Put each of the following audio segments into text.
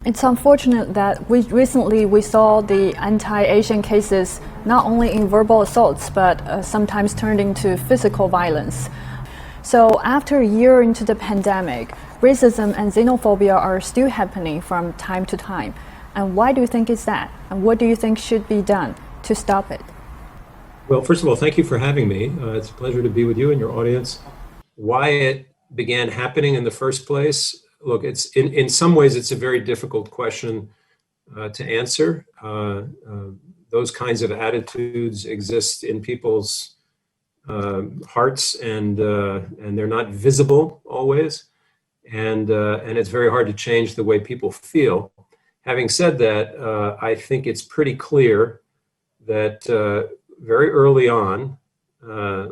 It's unfortunate that recently we saw the anti-Asian cases not only in verbal assaults, but sometimes turned into physical violence. So after a year into the pandemic, racism and xenophobia are still happening from time to time. And why do you think it's that? And what do you think should be done to stop it? Well, first of all, thank you for having me. It's a pleasure to be with you and your audience. Why it began happening in the first place? Look, it's in some ways, it's a very difficult question to answer. Those kinds of attitudes exist in people's hearts, and they're not visible always. And it's very hard to change the way people feel. Having said that, I think it's pretty clear that very early on,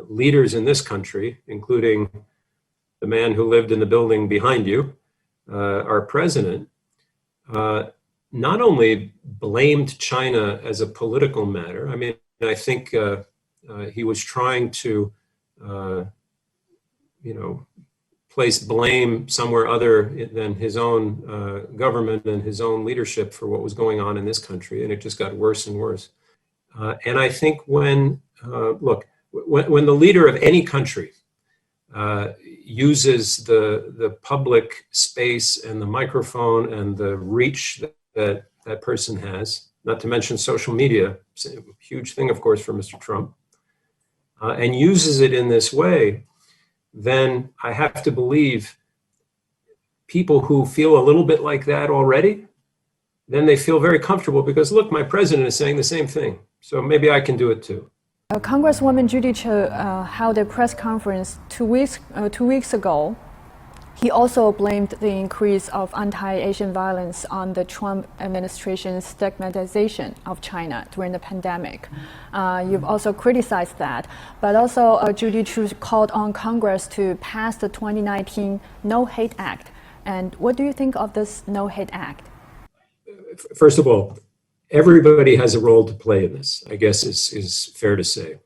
leaders in this country, including the man who lived in the building behind you, our president, not only blamed China as a political matter. I mean, I think he was trying to, place blame somewhere other than his own government and his own leadership for what was going on in this country, and it just got worse and worse. And I think when the leader of any country uses the public space and the microphone and the reach that person has, not to mention social media, it's a huge thing, of course, for Mr. Trump, and uses it in this way, then I have to believe people who feel a little bit like that already, then they feel very comfortable because, look, my president is saying the same thing, so maybe I can do it too. Congresswoman Judy Cho held a press conference two weeks ago. He also blamed the increase of anti-Asian violence on the Trump administration's stigmatization of China during the pandemic. You've also criticized that, but also Judy Cho called on Congress to pass the 2019 No Hate Act. And what do you think of this No Hate Act? First of all, everybody has a role to play in this, I guess is fair to say.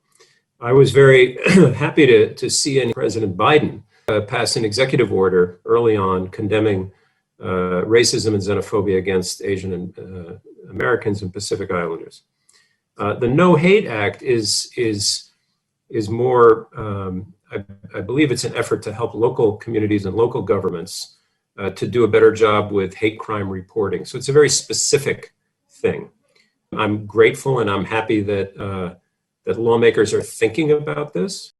I was very happy to see President Biden pass an executive order early on condemning racism and xenophobia against Asian Americans and Pacific Islanders. The No Hate Act is more, I believe it's an effort to help local communities and local governments to do a better job with hate crime reporting. So it's a very specific thing. I'm grateful and I'm happy that lawmakers are thinking about this.